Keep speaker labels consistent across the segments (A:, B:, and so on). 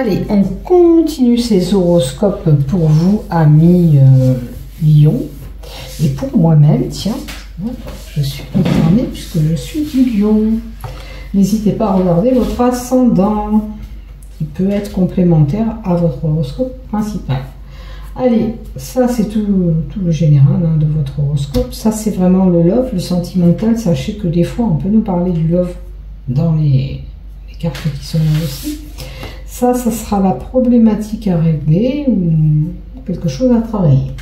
A: Allez, on continue ces horoscopes pour vous, amis Lion. Et pour moi-même, tiens, je suis concernée puisque je suis du Lion. N'hésitez pas à regarder votre ascendant, qui peut être complémentaire à votre horoscope principal. Allez, ça c'est tout le général de votre horoscope. Ça c'est vraiment le love, le sentimental. Sachez que des fois on peut nous parler du love dans les cartes qui sont là aussi. Ça sera la problématique à régler ou quelque chose à travailler.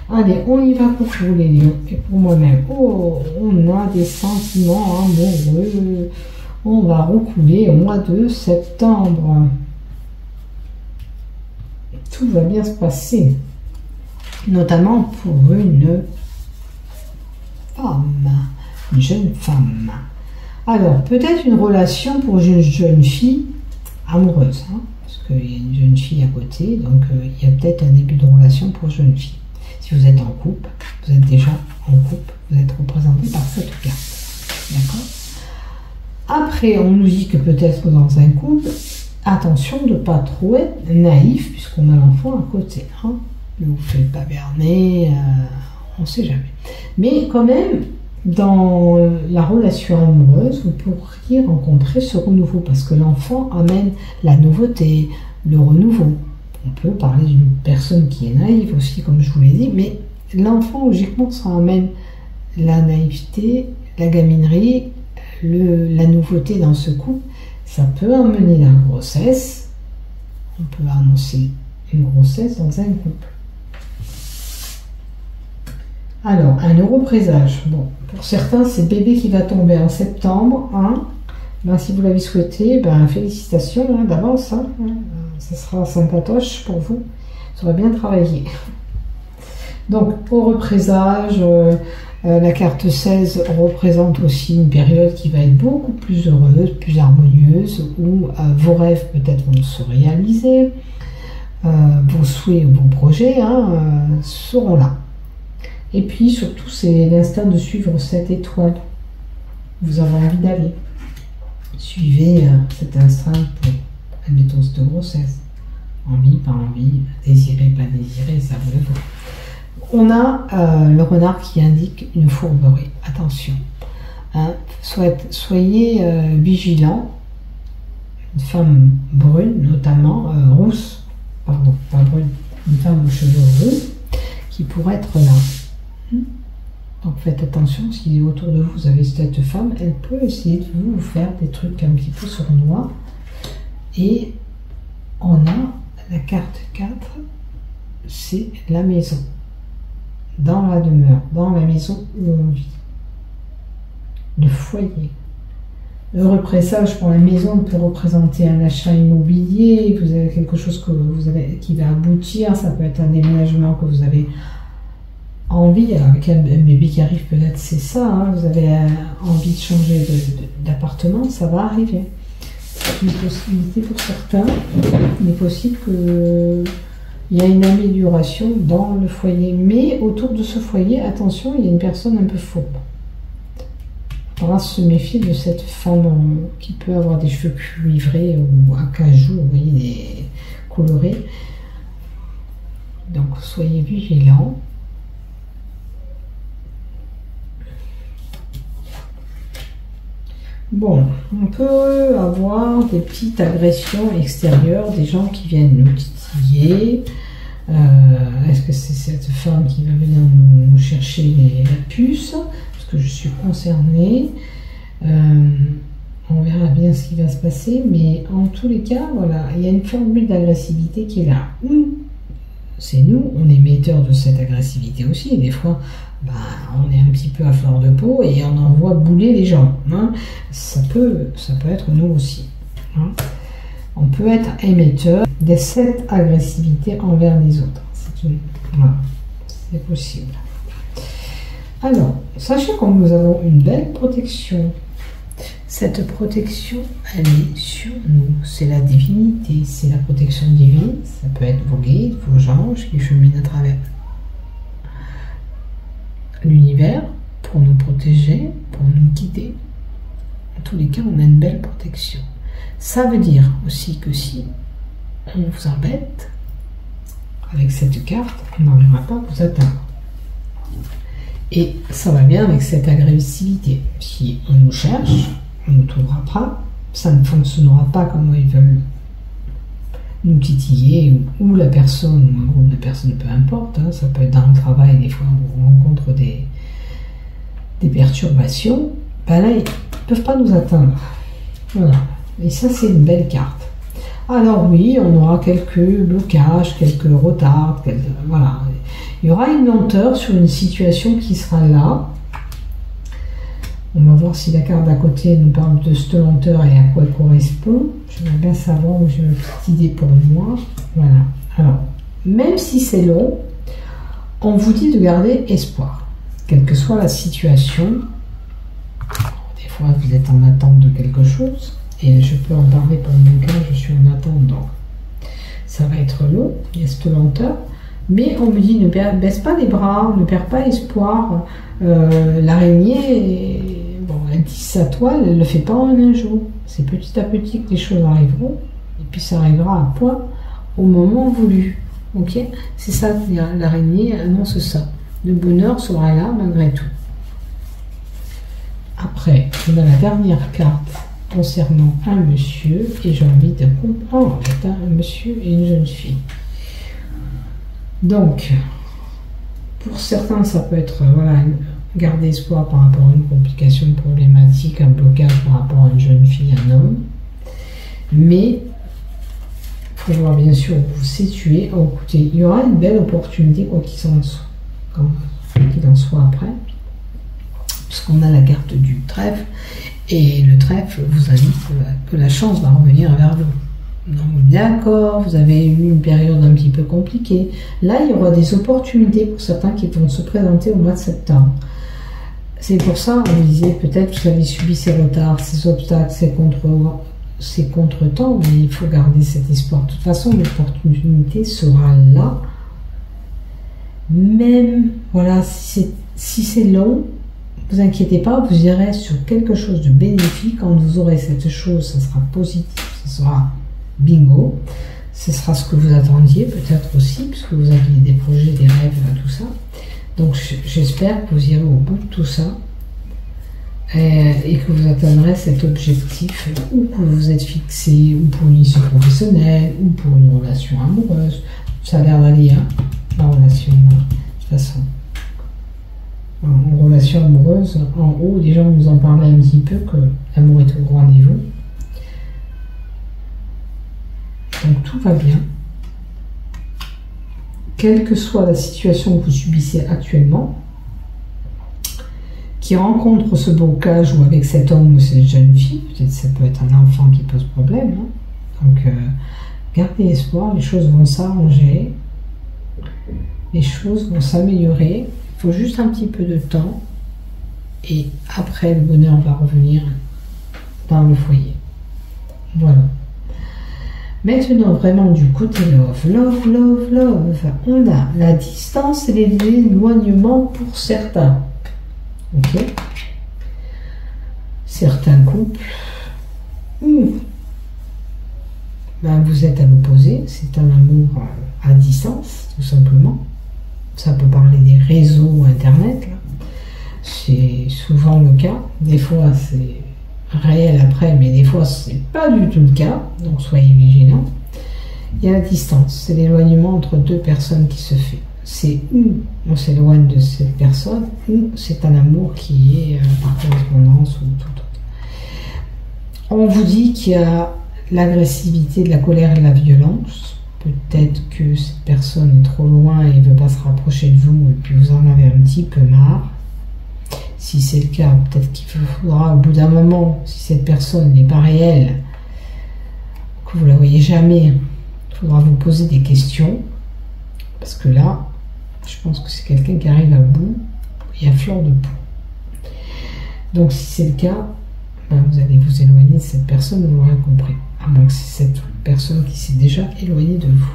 A: Allez, on y va pour vous les lions et pour moi-même. Oh, on a des sentiments amoureux. On va recouler au mois de septembre. Tout va bien se passer, notamment pour une femme, une jeune femme. Alors, peut-être une relation pour une jeune fille amoureuse, hein, parce qu'il y a une jeune fille à côté, donc il y a peut-être un début de relation pour jeune fille. Si vous êtes en couple, vous êtes déjà en couple, vous êtes représenté par cette carte. D'accord? Après, on nous dit que peut-être dans un couple, attention de ne pas trop être naïf, puisqu'on a l'enfant à côté. Hein. Ne vous faites pas berner, on ne sait jamais. Mais quand même, dans la relation amoureuse, vous pourriez rencontrer ce renouveau, parce que l'enfant amène la nouveauté, le renouveau. On peut parler d'une personne qui est naïve aussi, comme je vous l'ai dit, mais l'enfant, logiquement, ça amène la naïveté, la gaminerie, la nouveauté dans ce couple. Ça peut amener la grossesse. On peut annoncer une grossesse dans un couple. Alors, un europrésage. Bon, pour certains, c'est bébé qui va tomber en septembre. Hein. Ben, si vous l'avez souhaité, ben, félicitations hein, d'avance. Hein. Ça sera 5 pour vous. Ça aura bien travaillé. Donc, europrésage, la carte 16 représente aussi une période qui va être beaucoup plus heureuse, plus harmonieuse, où vos rêves peut-être vont se réaliser, vos souhaits ou vos projets seront là. Et puis surtout, c'est l'instinct de suivre cette étoile. Vous avez envie d'aller. Suivez cet instinct pour, admettons, cette grossesse. Envie, pas envie, désiré, pas désiré, ça vous le faut. On a le renard qui indique une fourberie. Attention. Hein, soyez vigilants. Une femme brune, notamment rousse, pardon, pas brune, une femme aux cheveux roux, qui pourrait être là. Donc faites attention, si autour de vous, vous avez cette femme, elle peut essayer de vous faire des trucs un petit peu sournois. Et on a la carte 4, c'est la maison. Dans la demeure, dans la maison où on vit. Le foyer. Le représage pour la maison peut représenter un achat immobilier, vous avez quelque chose que qui va aboutir, ça peut être un déménagement que vous avez envie, avec un bébé qui arrive peut-être c'est ça, hein, vous avez envie de changer d'appartement, ça va arriver. C'est une possibilité pour certains, il est possible que il y a une amélioration dans le foyer, mais autour de ce foyer, attention, il y a une personne un peu fourbe. Il faudra se méfier de cette femme qui peut avoir des cheveux cuivrés ou à cajou, vous voyez, des colorés. Donc soyez vigilants. Bon, on peut avoir des petites agressions extérieures, des gens qui viennent nous titiller. Est-ce que c'est cette femme qui va venir nous chercher la puce? Parce que je suis concernée. On verra bien ce qui va se passer, mais en tous les cas, voilà, il y a une formule d'agressivité qui est là. C'est nous, on est émetteurs de cette agressivité aussi. Et des fois, bah, on est un petit peu à fleur de peau et on envoie bouler les gens. Hein. Ça peut être nous aussi. Hein. On peut être émetteur de cette agressivité envers les autres. Voilà, c'est possible. Alors, sachez que nous avons une belle protection. Cette protection, elle est sur nous. C'est la divinité, c'est la protection divine. Ça peut être vos guides, vos anges qui cheminent à travers l'univers pour nous protéger, pour nous guider. En tous les cas, on a une belle protection. Ça veut dire aussi que si on vous embête, avec cette carte, on n'arrivera pas à vous atteindre. Et ça va bien avec cette agressivité. Si on nous cherche, on ne trouvera pas, ça ne fonctionnera pas comme ils veulent nous titiller, ou la personne, ou un groupe de personnes, peu importe, hein, ça peut être dans le travail, des fois on rencontre des perturbations, ben là ils ne peuvent pas nous atteindre. Voilà. Et ça c'est une belle carte. Alors oui, on aura quelques blocages, quelques retards, voilà. Il y aura une lenteur sur une situation qui sera là. On va voir si la carte d'à côté nous parle de cette lenteur et à quoi elle correspond. J'aimerais bien savoir où j'ai une petite idée pour moi. Voilà. Alors, même si c'est long, on vous dit de garder espoir, quelle que soit la situation. Des fois, vous êtes en attente de quelque chose. Et je peux en parler pour mon cas, je suis en attente, donc ça va être long, il y a cette lenteur, mais on me dit ne baisse pas les bras, ne perds pas espoir. L'araignée, bon, elle tisse sa toile, elle ne le fait pas en un jour. C'est petit à petit que les choses arriveront, et puis ça arrivera à point au moment voulu. Ok, c'est ça, l'araignée annonce ça. Le bonheur sera là malgré tout. Après, on a la dernière carte concernant un monsieur, et j'ai envie de comprendre, un monsieur et une jeune fille. Donc, pour certains, ça peut être, voilà, garder espoir par rapport à une complication, une problématique, un blocage par rapport à une jeune fille, un homme. Mais, il faut voir bien sûr où vous vous situez. Oh, écoutez, il y aura une belle opportunité, quoi qu'il en soit après, puisqu'on a la carte du trèfle. Et le trèfle vous indique que la chance va revenir vers vous. Donc d'accord, vous avez eu une période un petit peu compliquée. Là, il y aura des opportunités pour certains qui vont se présenter au mois de septembre. C'est pour ça, on disait, peut-être vous avez subi ces retards, ces obstacles, ces contretemps, mais il faut garder cet espoir. De toute façon, l'opportunité sera là. Même, voilà, si c'est long, ne vous inquiétez pas, vous irez sur quelque chose de bénéfique. Quand vous aurez cette chose, ça sera positif, ça sera bingo. Ce sera ce que vous attendiez peut-être aussi, puisque vous aviez des projets, des rêves, tout ça. Donc j'espère que vous irez au bout de tout ça et que vous atteindrez cet objectif, ou que vous vous êtes fixé, ou pour une mission professionnelle, ou pour une relation amoureuse. Ça a l'air d'aller, hein, la relation, de toute façon. En relation amoureuse, en haut, déjà on nous en parlait un petit peu, que l'amour est au rendez-vous. Donc tout va bien. Quelle que soit la situation que vous subissez actuellement, qui rencontre ce blocage, ou avec cet homme ou cette jeune fille, peut-être ça peut être un enfant qui pose problème, hein. Donc gardez espoir, les choses vont s'arranger, les choses vont s'améliorer. Il faut juste un petit peu de temps, et après le bonheur va revenir dans le foyer. Voilà. Maintenant, vraiment du côté love, on a la distance et l'éloignement pour certains. Ok. Certains couples, ben vous êtes à l'opposé, c'est un amour à distance, tout simplement. Ça peut parler des réseaux internet, c'est souvent le cas. Des fois c'est réel après, mais des fois c'est pas du tout le cas, donc soyez vigilants. Il y a la distance, c'est l'éloignement entre deux personnes qui se fait. C'est où on s'éloigne de cette personne, ou c'est un amour qui est par correspondance ou tout autre. On vous dit qu'il y a l'agressivité, de la colère et de la violence. Peut-être que cette personne est trop loin et ne veut pas se rapprocher de vous, et puis vous en avez un petit peu marre. Si c'est le cas, peut-être qu'il faudra au bout d'un moment, si cette personne n'est pas réelle, que vous ne la voyez jamais, il faudra vous poser des questions. Parce que là, je pense que c'est quelqu'un qui arrive à bout et à fleur de peau. Donc si c'est le cas, ben vous allez vous éloigner de cette personne, vous l'aurez compris. À moins que c'est cette personne qui s'est déjà éloignée de vous.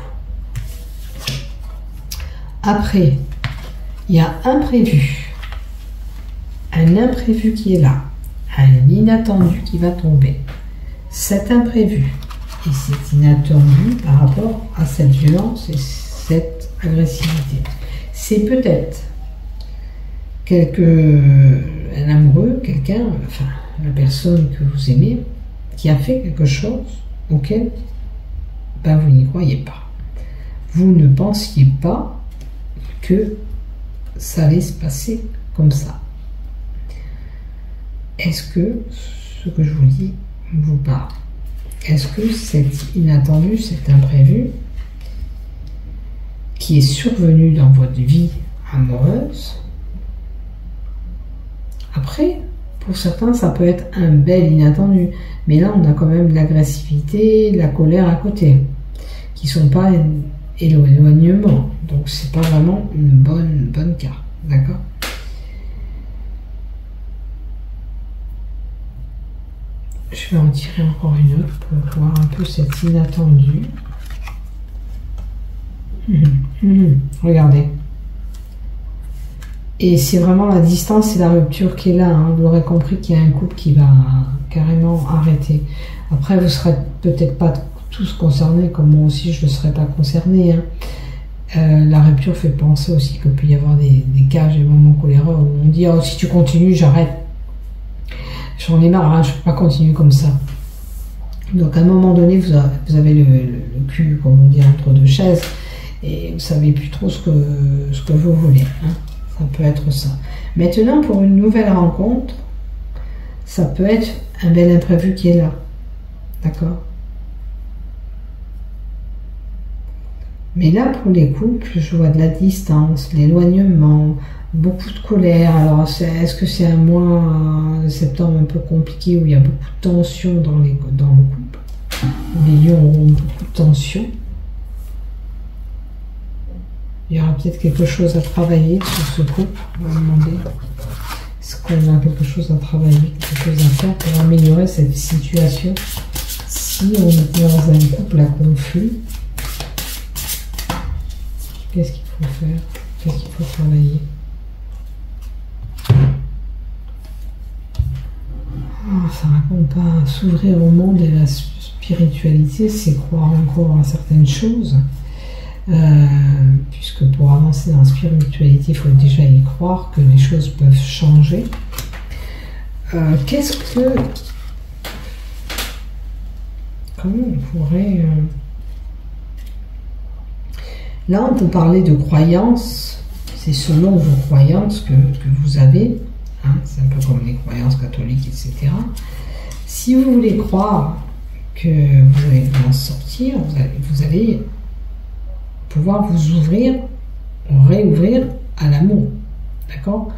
A: Après, il y a un imprévu qui est là, un inattendu qui va tomber. Cet imprévu, Et c'est inattendu par rapport à cette violence et cette agressivité. C'est peut-être un amoureux, quelqu'un, enfin la personne que vous aimez, qui a fait quelque chose auquel ben, vous n'y croyez pas. Vous ne pensiez pas que ça allait se passer comme ça. Est-ce que ce que je vous dis vous parle? Est-ce que cet inattendu, cet imprévu qui est survenu dans votre vie amoureuse, après, pour certains, ça peut être un bel inattendu, mais là, on a quand même l'agressivité, la colère à côté, qui sont pas éloignement, donc c'est pas vraiment une bonne carte, d'accord? Je vais en tirer encore une autre pour voir un peu cet inattendu. Regardez. Et c'est vraiment la distance et la rupture qui est là. Hein. Vous l'aurez compris qu'il y a un couple qui va carrément arrêter. Après, vous ne serez peut-être pas tous concernés, comme moi aussi je ne serais pas concerné. Hein. La rupture fait penser aussi qu'il peut y avoir des cas, des moments coléreux où on dit oh, si tu continues, j'arrête. J'en ai marre, hein, je ne peux pas continuer comme ça. Donc à un moment donné, vous avez le cul, comme on dit, entre deux chaises, et vous ne savez plus trop ce que vous voulez. Hein. Ça peut être ça. Maintenant, pour une nouvelle rencontre, ça peut être un bel imprévu qui est là. D'accord? Mais là, pour les couples, je vois de la distance, l'éloignement, beaucoup de colère. Alors, est-ce que c'est un mois de septembre un peu compliqué où il y a beaucoup de tension dans le couple? Les lions auront beaucoup de tension. Il y aura peut-être quelque chose à travailler sur ce couple. On va demander est-ce qu'on a quelque chose à travailler, quelque chose à faire pour améliorer cette situation si on est dans un couple à conflit. Qu'est-ce qu'il faut faire? Qu'est-ce qu'il faut travailler? Oh, ça raconte pas. S'ouvrir au monde et la spiritualité, c'est croire encore à certaines choses. Puisque pour avancer dans la spiritualité, il faut déjà y croire que les choses peuvent changer. Qu'est-ce que... Comment on pourrait... Là, on peut parler de croyances. C'est selon vos croyances que vous avez. Hein, c'est un peu comme les croyances catholiques, etc. Si vous voulez croire que vous allez en sortir, vous allez pouvoir vous réouvrir à l'amour. D'accord?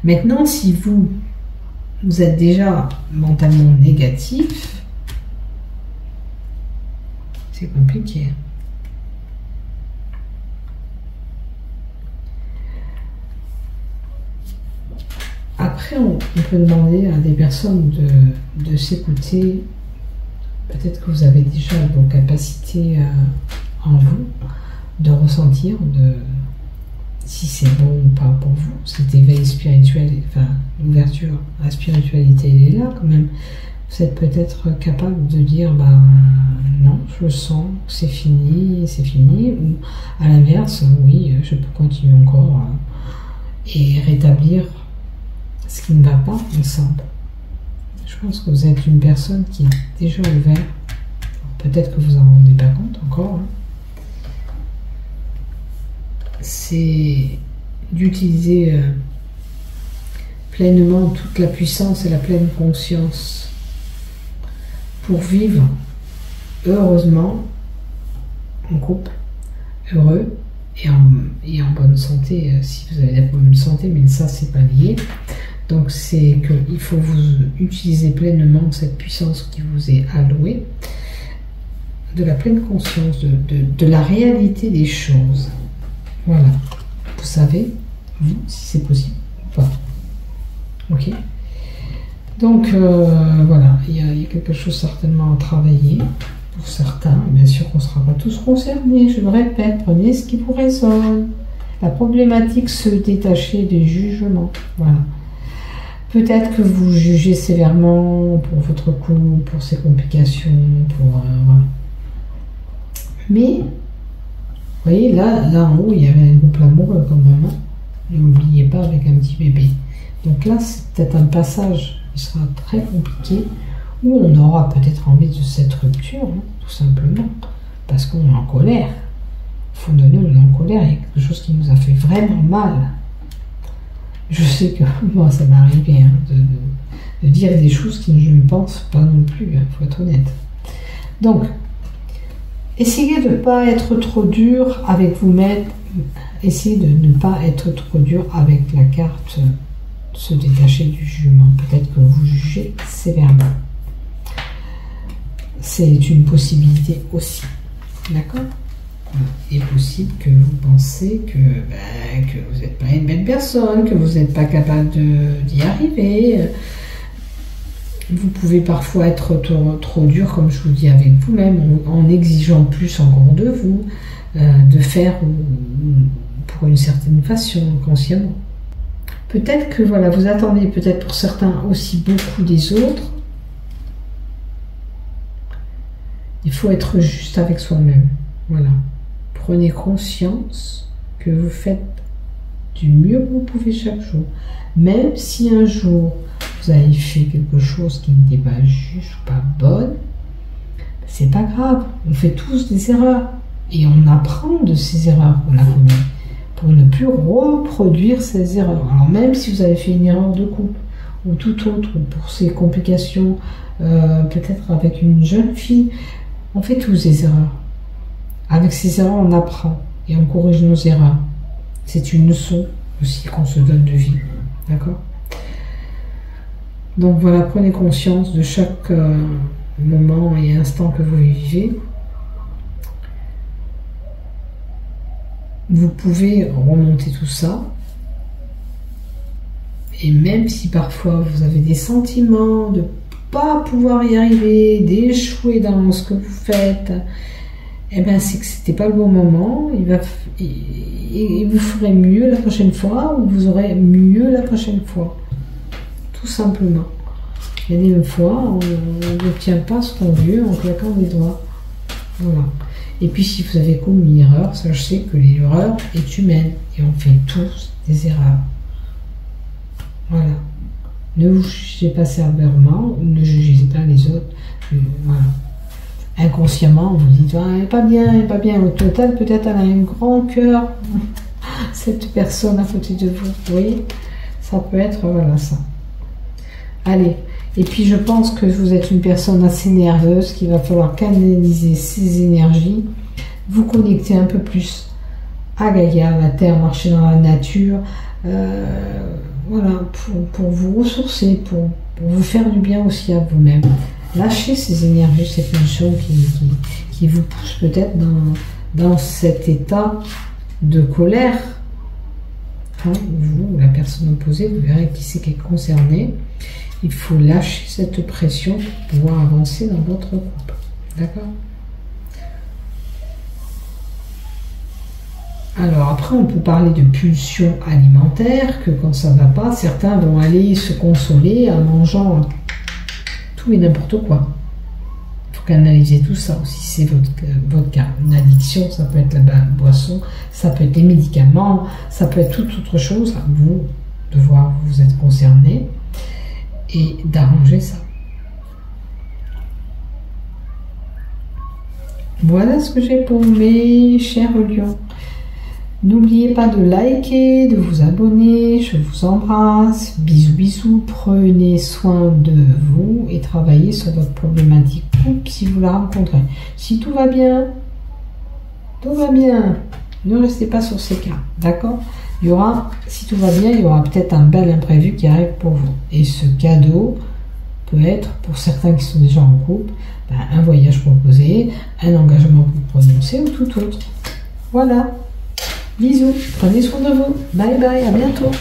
A: Maintenant, si vous êtes déjà mentalement négatif, c'est compliqué. Après, on peut demander à des personnes de s'écouter. Peut-être que vous avez déjà vos capacités en vous, de ressentir si c'est bon ou pas pour vous, cet éveil spirituel, enfin l'ouverture à la spiritualité, elle est là quand même. Vous êtes peut-être capable de dire bah non, je le sens, c'est fini, ou à l'inverse, oui, je peux continuer encore et rétablir ce qui ne va pas ensemble. Je pense que vous êtes une personne qui est déjà ouverte. Peut-être que vous en rendez pas compte encore. Hein. C'est d'utiliser pleinement toute la puissance et la pleine conscience pour vivre heureusement en couple, heureux et en bonne santé, si vous avez la bonne santé, mais ça c'est pas lié. Donc c'est qu'il faut vous utiliser pleinement cette puissance qui vous est allouée, de la pleine conscience de la réalité des choses. Voilà, vous savez, vous, si c'est possible ou pas. Ok. Donc voilà, il y a quelque chose certainement à travailler pour certains. Bien sûr qu'on ne sera pas tous concernés, je le répète, prenez ce qui vous résonne. La problématique, se détacher des jugements. Voilà. Peut-être que vous jugez sévèrement pour votre couple, pour ses complications, pour... voilà. Mais, vous voyez, là en haut, il y avait un couple amoureux quand même. Hein. N'oubliez pas, avec un petit bébé. Donc là, c'est peut-être un passage qui sera très compliqué, où on aura peut-être envie de cette rupture, hein, tout simplement, parce qu'on est en colère. Au fond de nous, on est en colère, il y a quelque chose qui nous a fait vraiment mal. Je sais que moi, ça m'est arrivé hein, de dire des choses qui je ne pense pas non plus, il faut être honnête. Donc, essayez de ne pas être trop dur avec vous-même, essayez de ne pas être trop dur avec la carte se détacher du jugement. Peut-être que vous jugez sévèrement. C'est une possibilité aussi. D'accord ? Il est possible que vous pensez que vous n'êtes pas une belle personne, que vous n'êtes pas capable d'y arriver. Vous pouvez parfois être trop dur, comme je vous dis, avec vous-même, en exigeant plus encore de vous, de faire pour une certaine façon, consciemment. Peut-être que voilà, vous attendez peut-être pour certains aussi beaucoup des autres. Il faut être juste avec soi-même. Voilà. Prenez conscience que vous faites du mieux que vous pouvez chaque jour. Même si un jour vous avez fait quelque chose qui n'était pas juste ou pas bonne, c'est pas grave. On fait tous des erreurs. Et on apprend de ces erreurs qu'on a commises pour ne plus reproduire ces erreurs. Alors même si vous avez fait une erreur de couple ou tout autre, ou pour ces complications, peut-être avec une jeune fille, on fait tous des erreurs. Avec ces erreurs, on apprend et on corrige nos erreurs. C'est une leçon aussi qu'on se donne de vie. D'accord ? Donc voilà, prenez conscience de chaque moment et instant que vous vivez. Vous pouvez remonter tout ça. Et même si parfois vous avez des sentiments de ne pas pouvoir y arriver, d'échouer dans ce que vous faites, eh bien c'est que c'était pas le bon moment. Et vous ferez mieux la prochaine fois, ou vous aurez mieux la prochaine fois. Tout simplement. Il y a des fois, on n'obtient pas ce qu'on veut en claquant les doigts. Voilà. Et puis si vous avez commis une erreur, sachez que l'erreur est humaine. Et on fait tous des erreurs. Voilà. Ne vous jugez pas sévèrement, ou ne jugez pas les autres. Voilà. Inconsciemment, vous dites ah, elle n'est pas bien, elle n'est pas bien. Au total, peut-être elle a un grand cœur, cette personne à côté de vous. Vous voyez, ça peut être voilà ça. Allez, et puis je pense que vous êtes une personne assez nerveuse, qu'il va falloir canaliser ces énergies, vous connecter un peu plus à Gaïa, la Terre, marcher dans la nature, voilà, pour vous ressourcer, pour vous faire du bien aussi à vous-même. Lâchez ces énergies, ces pulsions qui vous poussent peut-être dans cet état de colère. Hein, vous, la personne opposée, vous verrez qui c'est qui est concerné. Il faut lâcher cette pression pour pouvoir avancer dans votre couple. D'accord ? Alors après, on peut parler de pulsions alimentaires, que quand ça ne va pas, certains vont aller se consoler en mangeant tout et n'importe quoi. Il faut canaliser tout ça aussi, c'est votre cas. Une addiction, ça peut être la boisson, ça peut être des médicaments, ça peut être toute autre chose. À vous de voir, vous êtes concerné, et d'arranger ça. Voilà ce que j'ai pour mes chers lions. N'oubliez pas de liker, de vous abonner, je vous embrasse, bisous bisous, prenez soin de vous et travaillez sur votre problématique couple si vous la rencontrez. Si tout va bien, ne restez pas sur ces cas, d'accord ? Il y aura, si tout va bien, il y aura peut-être un bel imprévu qui arrive pour vous. Et ce cadeau peut être, pour certains qui sont déjà en couple, un voyage proposé, un engagement que vous prononcez ou tout autre. Voilà. Bisous, prenez soin de vous. Bye bye, à bientôt.